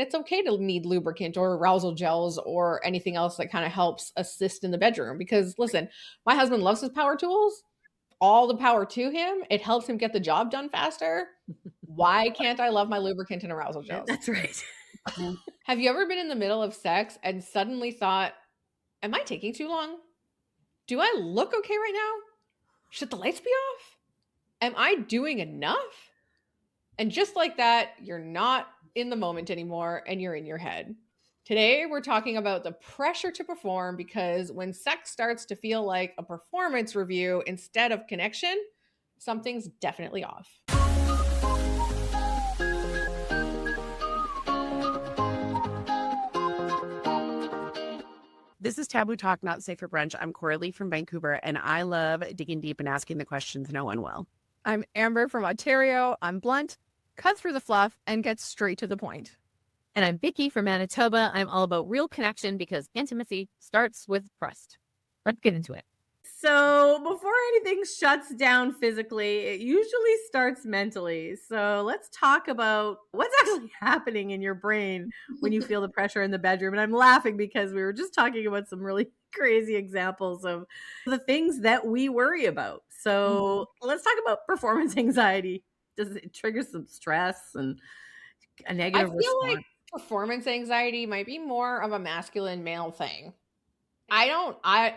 it's okay to need lubricant or arousal gels or anything else that kind of helps assist in the bedroom. Because listen, my husband loves his power tools, all the power to him. It helps him get the job done faster. Why can't I love my lubricant and arousal gels? That's right. Have you ever been in the middle of sex and suddenly thought, am I taking too long? Do I look okay right now? Should the lights be off? Am I doing enough? And just like that, you're not in the moment anymore and you're in your head. Today, we're talking about the pressure to perform, because when sex starts to feel like a performance review instead of connection, something's definitely off. This is Taboo Talk, Not Safe for Brunch. I'm Coralie from Vancouver, and I love digging deep and asking the questions no one will. I'm Amber from Ontario. I'm blunt, cut through the fluff, and get straight to the point. And I'm Vicky from Manitoba. I'm all about real connection because intimacy starts with trust. Let's get into it. So before anything shuts down physically, it usually starts mentally. So let's talk about what's actually happening in your brain when you feel the pressure in the bedroom. And I'm laughing because we were just talking about some really crazy examples of the things that we worry about. So let's talk about performance anxiety. Does it trigger some stress and a negative response? I feel like performance anxiety might be more of a masculine male thing. I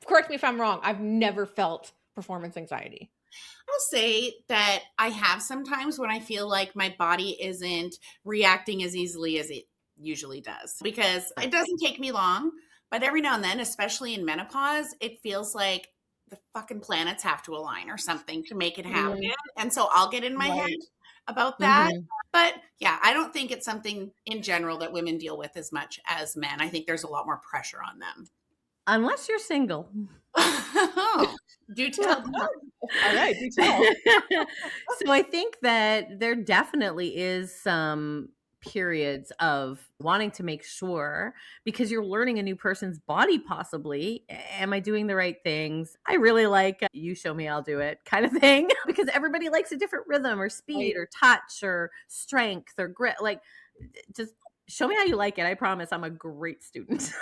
correct me if I'm wrong. I've never felt performance anxiety. I'll say that I have sometimes when I feel like my body isn't reacting as easily as it usually does, because it doesn't take me long, but every now and then, especially in menopause, it feels like the fucking planets have to align or something to make it happen. And so I'll get in my head about that. But yeah, I don't think it's something in general that women deal with as much as men. I think there's a lot more pressure on them. Unless you're single. Do tell. All right, do tell. So I think that there definitely is some periods of wanting to make sure, because you're learning a new person's body possibly. Am I doing the right things? I really like you show me, I'll do it kind of thing, because everybody likes a different rhythm or speed or touch or strength or grit. Like, just show me how you like it. I promise I'm a great student.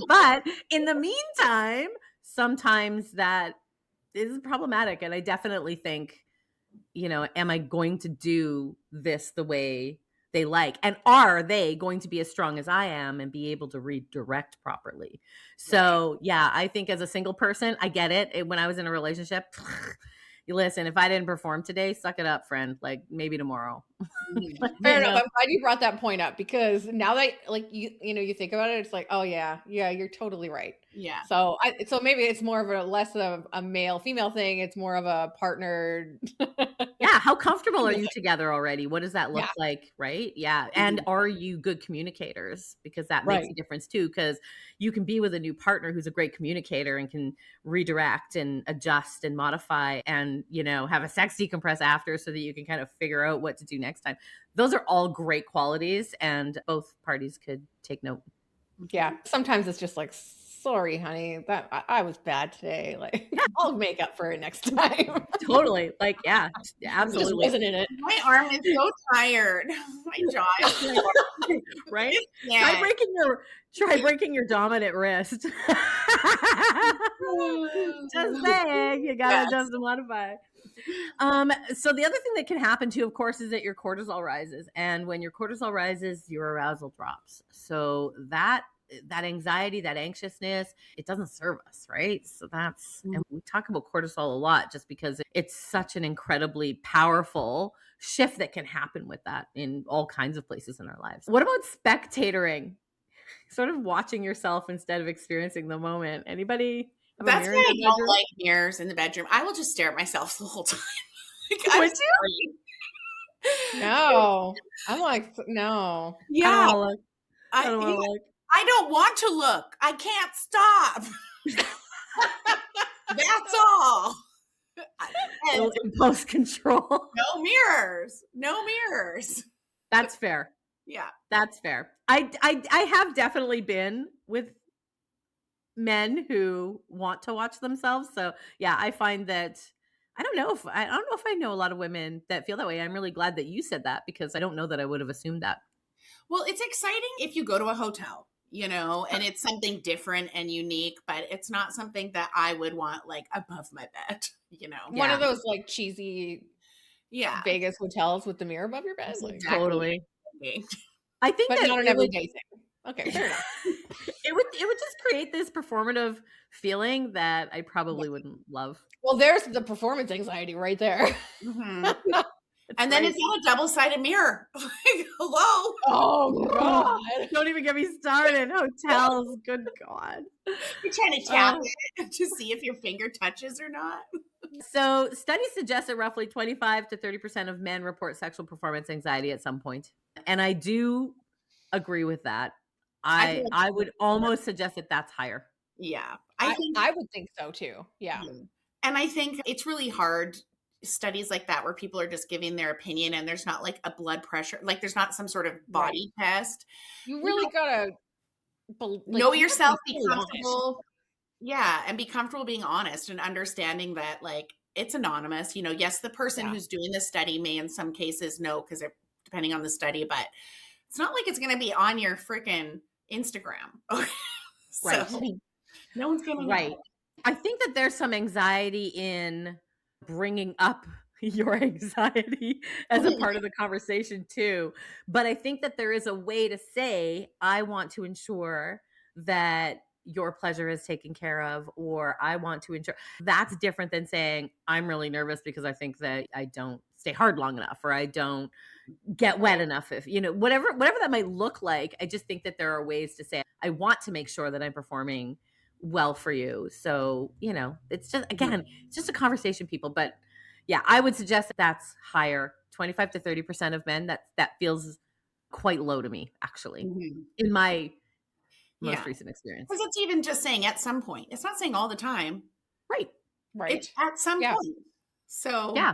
But in the meantime, sometimes that is problematic. And I definitely think, am I going to do this the way they like? And are they going to be as strong as I am and be able to redirect properly? So yeah, I think as a single person, I get it. When I was in a relationship, you listen, if I didn't perform today, suck it up, friend. Like, maybe tomorrow. Fair enough. I'm glad you brought that point up, because now that you think about it, it's like, oh yeah, you're totally right. Yeah. So maybe it's more of less of a male female thing. It's more of a partnered. Yeah. How comfortable are you together already? What does that look like? Right. Yeah. And are you good communicators? Because that makes a difference too. Because you can be with a new partner who's a great communicator and can redirect and adjust and modify and, have a sex decompress after, so that you can kind of figure out what to do next time. Those are all great qualities, and both parties could take note. Yeah. Sometimes it's just like, sorry, honey, that I was bad today. Like, I'll make up for it next time. Totally. Like, yeah, absolutely. Just wasn't in it. My arm is so tired. My jaw is right? Yeah. Try breaking your dominant wrist. Just saying, you gotta adjust and modify. So the other thing that can happen too, of course, is that your cortisol rises. And when your cortisol rises, your arousal drops. So that anxiety, that anxiousness, it doesn't serve us, right? So and we talk about cortisol a lot just because it's such an incredibly powerful shift that can happen with that in all kinds of places in our lives. What about spectatoring? Sort of watching yourself instead of experiencing the moment. Anybody? That's why I don't like mirrors in the bedroom. I will just stare at myself the whole time. Would you? No. I'm like, no. Yeah. I don't want to look. I don't want to look. I can't stop. That's all. And impulse control. No mirrors. That's fair. Yeah. That's fair. I have definitely been with men who want to watch themselves. So yeah, I find that I don't know if I know a lot of women that feel that way. I'm really glad that you said that, because I don't know that I would have assumed that. Well, it's exciting if you go to a hotel, and it's something different and unique, but it's not something that I would want like above my bed, One of those like cheesy Yeah. Vegas hotels with the mirror above your bed. That's Like, exactly Totally. what I'm thinking. I think but that not an it would, everyday thing. Okay, fair enough. it would just create this performative feeling that I probably wouldn't love. Well, there's the performance anxiety right there. Mhm. And then it's not a double-sided mirror. Like, hello. Oh God. Don't even get me started. Hotels, good God. You're trying to tap it to see if your finger touches or not. So studies suggest that roughly 25 to 30% of men report sexual performance anxiety at some point. And I do agree with that. I would almost suggest that that's higher. Yeah. I would think so too. Yeah. And I think it's really hard, studies like that where people are just giving their opinion and there's not like a blood pressure, like there's not some sort of body test. You really gotta Know yourself, be really honest. comfortable. Yeah. And be comfortable being honest and understanding that like it's anonymous. Yes, the person who's doing the study may in some cases know because they're depending on the study, but it's not like it's going to be on your freaking Instagram. Right. So, no one's going to Right. I think that there's some anxiety in bringing up your anxiety as a part of the conversation too. But I think that there is a way to say, I want to ensure that your pleasure is taken care of, or I want to ensure. That's different than saying, I'm really nervous because I think that I don't stay hard long enough, or I don't get wet enough. If, whatever that might look like, I just think that there are ways to say, I want to make sure that I'm performing well for you. So, it's just, again, it's just a conversation, people. But yeah, I would suggest that that's higher, 25 to 30% of men. That feels quite low to me, actually, in my most recent experience. Because it's even just saying at some point. It's not saying all the time. Right. It's at some point. So yeah.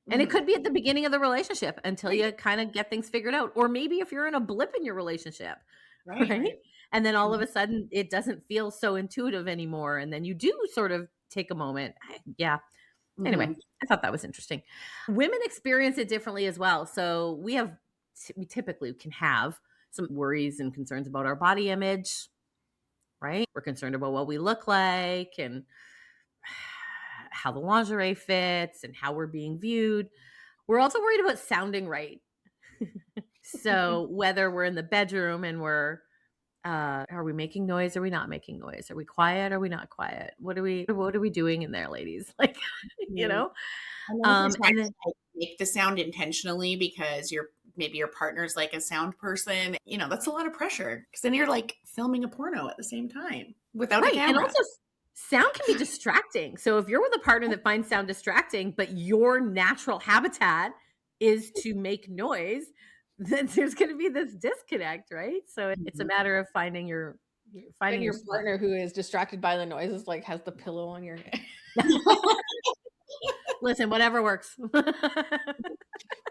And it could be at the beginning of the relationship until you kind of get things figured out. Or maybe if you're in a blip in your relationship, right? And then all of a sudden it doesn't feel so intuitive anymore. And then you do sort of take a moment. Yeah. Anyway, I thought that was interesting. Women experience it differently as well. So we typically can have some worries and concerns about our body image, right? We're concerned about what we look like and how the lingerie fits and how we're being viewed. We're also worried about sounding right. So whether we're in the bedroom and are we making noise? Are we not making noise? Are we quiet? Are we not quiet? What are we doing in there, ladies? Like, and then make the sound intentionally because maybe your partner's like a sound person. That's a lot of pressure because then you're like filming a porno at the same time without a camera. And also sound can be distracting. So if you're with a partner that finds sound distracting, but your natural habitat is to make noise, then there's going to be this disconnect, right? So it's a matter of finding your partner who is distracted by the noises, like has the pillow on your head. Listen, whatever works.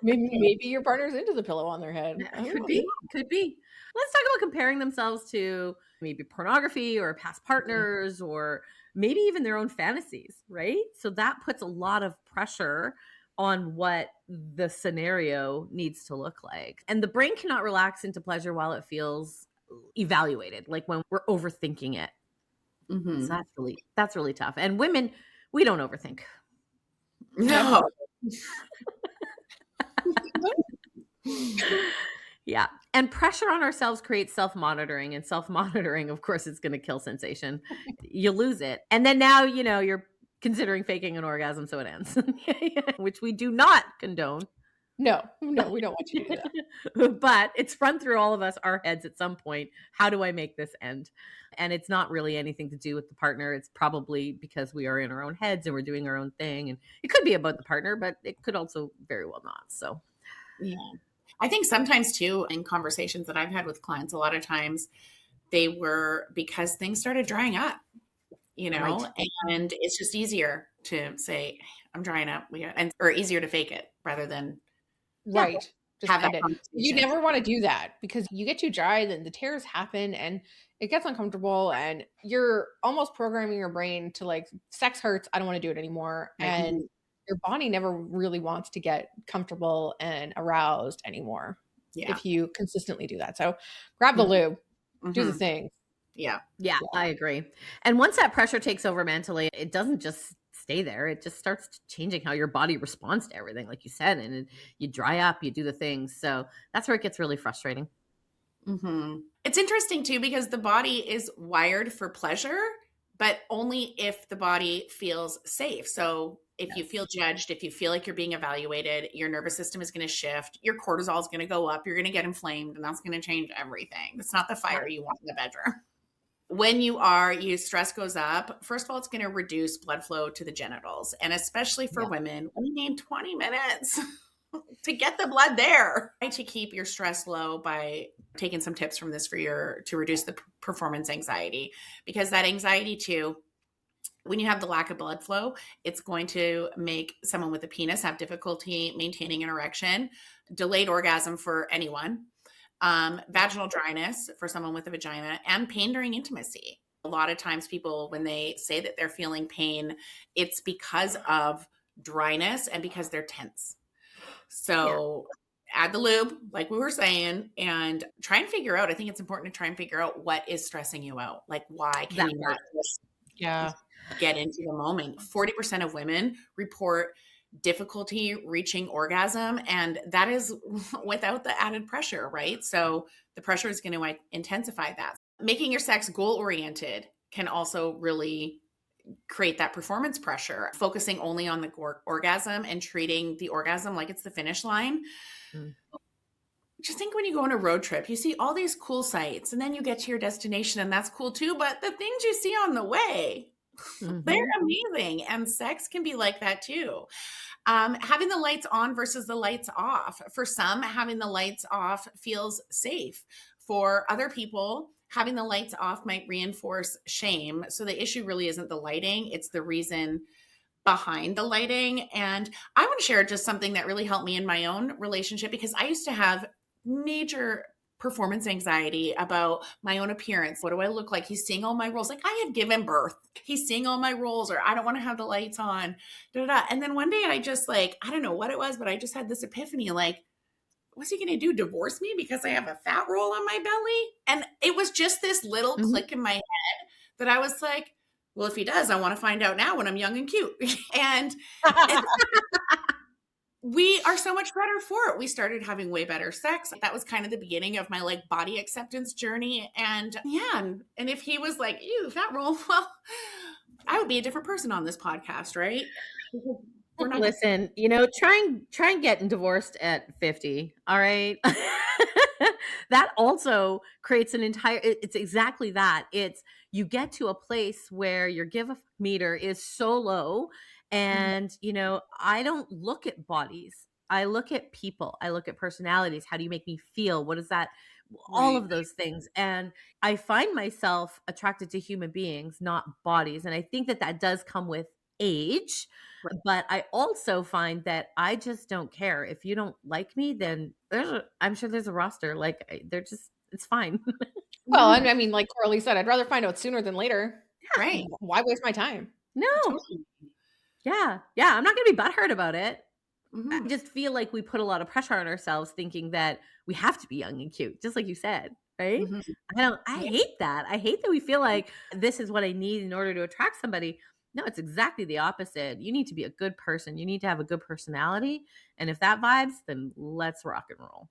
Maybe your partner's into the pillow on their head. Could be. Let's talk about comparing themselves to maybe pornography or past partners or maybe even their own fantasies, right? So that puts a lot of pressure on what the scenario needs to look like. And the brain cannot relax into pleasure while it feels evaluated, like when we're overthinking it. So that's really tough. And women, we don't overthink. No. Yeah. And pressure on ourselves creates self-monitoring, and self-monitoring, of course, is going to kill sensation. You lose it. And then now, you're considering faking an orgasm so it ends, which we do not condone. No, we don't want you to do that. But it's run through all of our heads at some point. How do I make this end? And it's not really anything to do with the partner. It's probably because we are in our own heads and we're doing our own thing. And it could be about the partner, but it could also very well not. So, yeah. I think sometimes too, in conversations that I've had with clients, a lot of times they were because things started drying up, and it's just easier to say, I'm drying up, or easier to fake it rather than just have end that it. You never want to do that because you get too dry, then the tears happen and it gets uncomfortable and you're almost programming your brain to like, sex hurts, I don't want to do it anymore. And your body never really wants to get comfortable and aroused anymore. Yeah. if you consistently do that. So grab the lube, do the Mhm. thing. Yeah. Yeah, I agree. And once that pressure takes over mentally, it doesn't just stay there. It just starts changing how your body responds to everything, like you said. And you dry up, you do the things. So that's where it gets really frustrating. It's interesting too, because the body is wired for pleasure, but only if the body feels safe. So if you feel judged, if you feel like you're being evaluated, your nervous system is going to shift, your cortisol is going to go up, you're going to get inflamed, and that's going to change everything. It's not the fire you want in the bedroom. When your stress goes up, first of all, it's going to reduce blood flow to the genitals. And especially for women, we need 20 minutes to get the blood there. Try to keep your stress low by taking some tips from this to reduce the performance anxiety, because that anxiety too, when you have the lack of blood flow, it's going to make someone with a penis have difficulty maintaining an erection, delayed orgasm for anyone, vaginal dryness for someone with a vagina, and pain during intimacy. A lot of times people, when they say that they're feeling pain, it's because of dryness and because they're tense. So add the lube, like we were saying, and try and figure out, I think it's important to try and figure out what is stressing you out. Like, why can you not just get into the moment? 40% of women report difficulty reaching orgasm, and that is without the added pressure, right? So the pressure is going to intensify that. Making your sex goal-oriented can also really create that performance pressure. Focusing only on the orgasm and treating the orgasm like it's the finish line. Just think, when you go on a road trip, you see all these cool sights, and then you get to your destination, and that's cool too, but the things you see on the way, they're amazing. And sex can be like that too. Having the lights on versus the lights off. For some, having the lights off feels safe. For other people, having the lights off might reinforce shame. So the issue really isn't the lighting, it's the reason behind the lighting. And I want to share just something that really helped me in my own relationship, because I used to have major performance anxiety about my own appearance. What do I look like? He's seeing all my roles. Like, I had given birth. He's seeing all my roles, or I don't want to have the lights on. And then one day I just, like, I don't know what it was, but I just had this epiphany, like, what's he going to do? Divorce me because I have a fat roll on my belly? And it was just this little click in my head that I was like, well, if he does, I want to find out now when I'm young and cute. And we are so much better for it. We started having way better sex. That was kind of the beginning of my like body acceptance journey. And and if he was like, ew, fat roll, well, I would be a different person on this podcast, right? Listen, try and getting divorced at 50. All right. That also creates it's exactly that. It's, you get to a place where your give a meter is so low. And, I don't look at bodies. I look at people. I look at personalities. How do you make me feel? What is that? All of those things. And I find myself attracted to human beings, not bodies. And I think that does come with age. But I also find that I just don't care. If you don't like me, then I'm sure there's a roster. Like, it's fine. Well, I mean, like Coralie said, I'd rather find out sooner than later. Right. Why waste my time? No. Totally. Yeah. I'm not going to be butthurt about it. I just feel like we put a lot of pressure on ourselves thinking that we have to be young and cute, just like you said, right? I hate that. I hate that we feel like this is what I need in order to attract somebody. No, it's exactly the opposite. You need to be a good person. You need to have a good personality. And if that vibes, then let's rock and roll.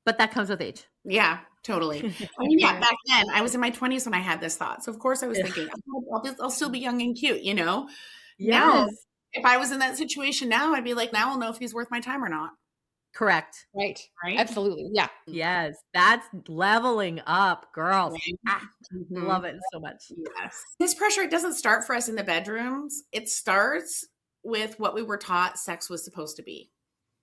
But that comes with age. Yeah, totally. I mean, back then I was in my 20s when I had this thought. So of course I was thinking, I'll still be young and cute, Now, if I was in that situation now, I'd be like, now I'll know if he's worth my time or not. Correct. Right. Absolutely. Yeah. Yes. That's leveling up, girls. Love it so much. Yes. This pressure, it doesn't start for us in the bedrooms. It starts with what we were taught sex was supposed to be,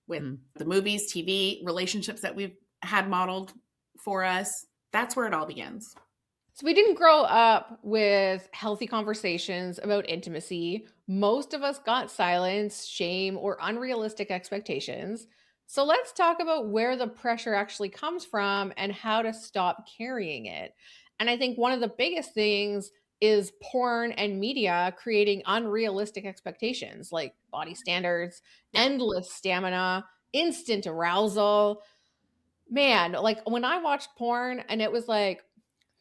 with the movies, TV, relationships that we've had modeled for us. That's where it all begins. So we didn't grow up with healthy conversations about intimacy. Most of us got silence, shame, or unrealistic expectations. So let's talk about where the pressure actually comes from and how to stop carrying it. And I think one of the biggest things is porn and media creating unrealistic expectations, like body standards, endless stamina, instant arousal. man, like when I watched porn and it was like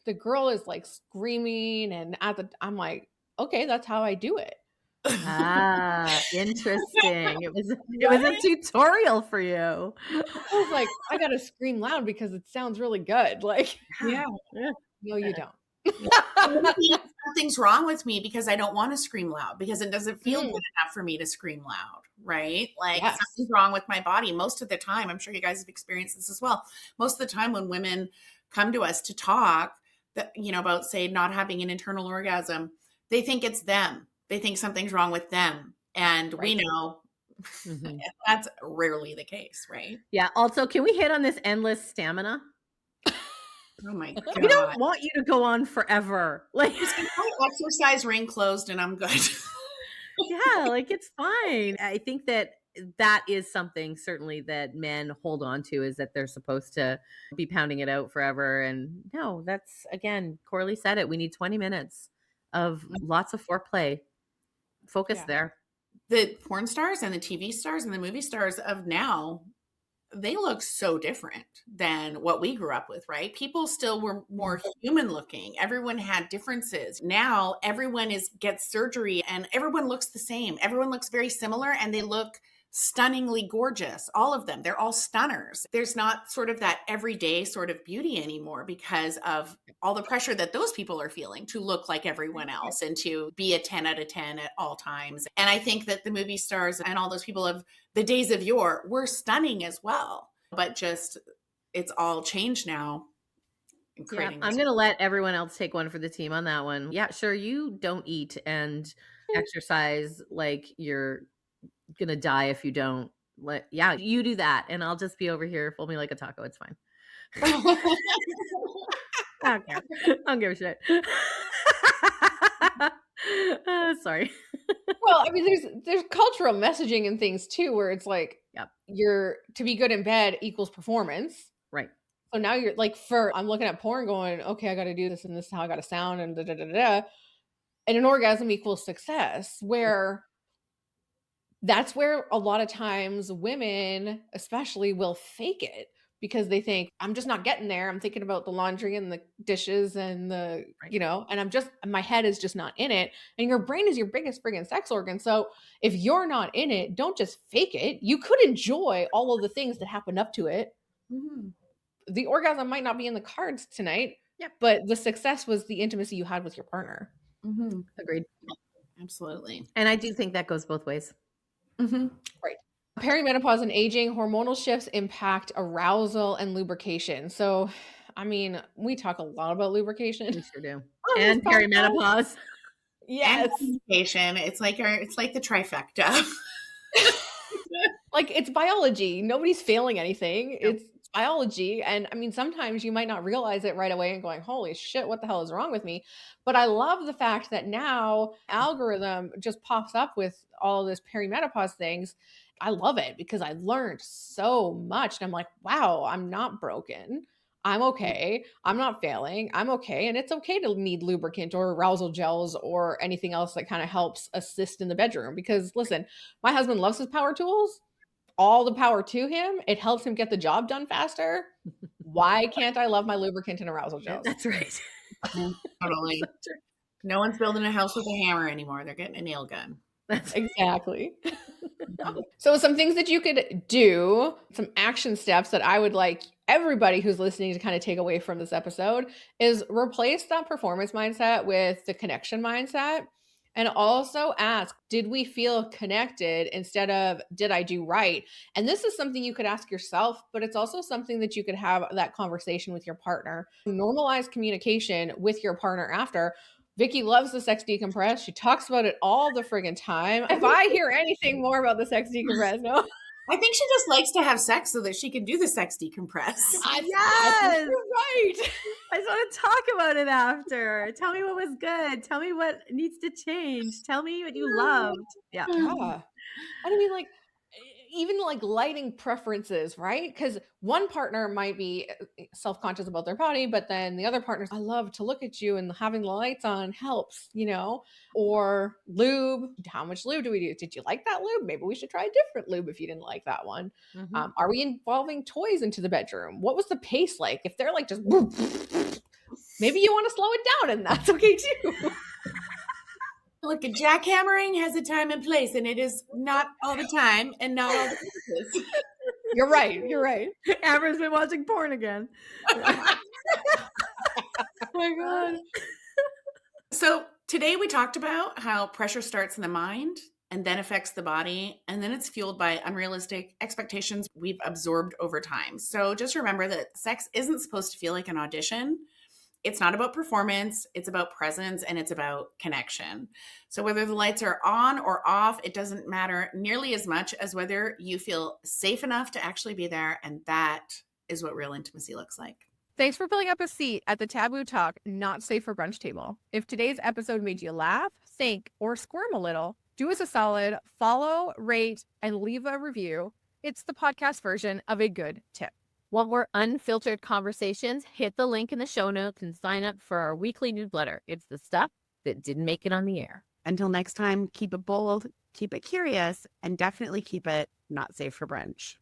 the girl is like screaming and I'm like, okay, that's how I do it. Ah, interesting. It was a Right? tutorial for you. I was like, I gotta scream loud because it sounds really good. Like, Yeah. no, you don't. Maybe something's wrong with me because I don't want to scream loud because it doesn't feel good enough for me to scream loud, right? Like Yes. something's wrong with my body. Most of the time, I'm sure you guys have experienced this as well. Most of the time when women come to us to talk that, about say not having an internal orgasm, they think it's them. They think something's wrong with them. And we know that's rarely the case, right? Yeah. Also, can we hit on this endless stamina? Oh my God. We don't want you to go on forever. Like, I exercise, ring closed, and I'm good. yeah, like it's fine. I think that is something certainly that men hold on to, is that they're supposed to be pounding it out forever. And no, that's, again, Corley said it. We need 20 minutes of lots of foreplay. Focus there. The porn stars and the TV stars and the movie stars of now, they look so different than what we grew up with, right? People still were more human looking. Everyone had differences. Now everyone gets surgery and everyone looks the same. Everyone looks very similar and they look stunningly gorgeous. All of them. They're all stunners. There's not sort of that everyday sort of beauty anymore because of all the pressure that those people are feeling to look like everyone else and to be a 10 out of 10 at all times. And I think that the movie stars and all those people of the days of yore were stunning as well, but just it's all changed now. Yeah, I'm going to let everyone else take one for the team on that one. Yeah, sure. You don't eat and exercise like you're going to die if you don't. Yeah, you do that. And I'll just be over here, fold me like a taco. It's fine. I don't care. I don't give a shit. Sorry. Well, I mean, there's cultural messaging and things too, where it's like, you're to be good in bed equals performance. Right. So now you're like, I'm looking at porn going, okay, I got to do this and this is how I got to sound and da. And an orgasm equals success, where that's where a lot of times women especially will fake it because they think, I'm just not getting there. I'm thinking about the laundry and the dishes and the, and my head is just not in it. And your brain is your biggest friggin' sex organ. So if you're not in it, don't just fake it. You could enjoy all of the things that happen up to it. Mm-hmm. The orgasm might not be in the cards tonight, but the success was the intimacy you had with your partner. Mm-hmm. Agreed. Absolutely. And I do think that goes both ways. Mm-hmm. Right. Perimenopause and aging, hormonal shifts impact arousal and lubrication. So, I mean, we talk a lot about lubrication. We sure do. And perimenopause. Yes. And lubrication. It's like the trifecta. Like, it's biology. Nobody's failing anything. Nope. It's biology. And I mean, sometimes you might not realize it right away and going, holy shit, what the hell is wrong with me? But I love the fact that now algorithm just pops up with all of this perimenopause things. I love it because I learned so much. And I'm like, wow, I'm not broken. I'm okay. I'm not failing. I'm okay. And it's okay to need lubricant or arousal gels or anything else that kind of helps assist in the bedroom. Because listen, my husband loves his power tools. All the power to him. It helps him get the job done faster. Why can't I love my lubricant and arousal gels? That's right. Totally. No one's building a house with a hammer anymore. They're getting a nail gun. That's exactly. So some things that you could do, some action steps that I would like everybody who's listening to kind of take away from this episode is replace that performance mindset with the connection mindset. And also ask, did we feel connected instead of did I do right? And this is something you could ask yourself, but it's also something that you could have that conversation with your partner. Normalize communication with your partner after. Vicky loves the sex decompress. She talks about it all the friggin' time. If I hear anything more about the sex decompress, no. I think she just likes to have sex so that she can do the sex decompress. Yes, you're right. I just want to talk about it after. Tell me what was good. Tell me what needs to change. Tell me what you loved. Yeah. And I mean, like, even like lighting preferences, right? Because one partner might be self-conscious about their body, but then the other partner's, I love to look at you, and having the lights on helps, or lube. How much lube do we do? Did you like that lube? Maybe we should try a different lube if you didn't like that one. Are we involving toys into the bedroom? What was the pace like? If they're like just, maybe you want to slow it down, and that's okay too. Look, a jackhammering has a time and place, and it is not all the time and not all the places. You're right. Amber's been watching porn again. Oh my God. So today we talked about how pressure starts in the mind and then affects the body, and then it's fueled by unrealistic expectations we've absorbed over time. So just remember that sex isn't supposed to feel like an audition. It's not about performance, it's about presence, and it's about connection. So whether the lights are on or off, it doesn't matter nearly as much as whether you feel safe enough to actually be there, and that is what real intimacy looks like. Thanks for filling up a seat at the Taboo Talk Not Safe for Brunch table. If today's episode made you laugh, think, or squirm a little, do us a solid, follow, rate, and leave a review. It's the podcast version of a good tip. Want more unfiltered conversations? Hit the link in the show notes and sign up for our weekly newsletter. It's the stuff that didn't make it on the air. Until next time, keep it bold, keep it curious, and definitely keep it not safe for brunch.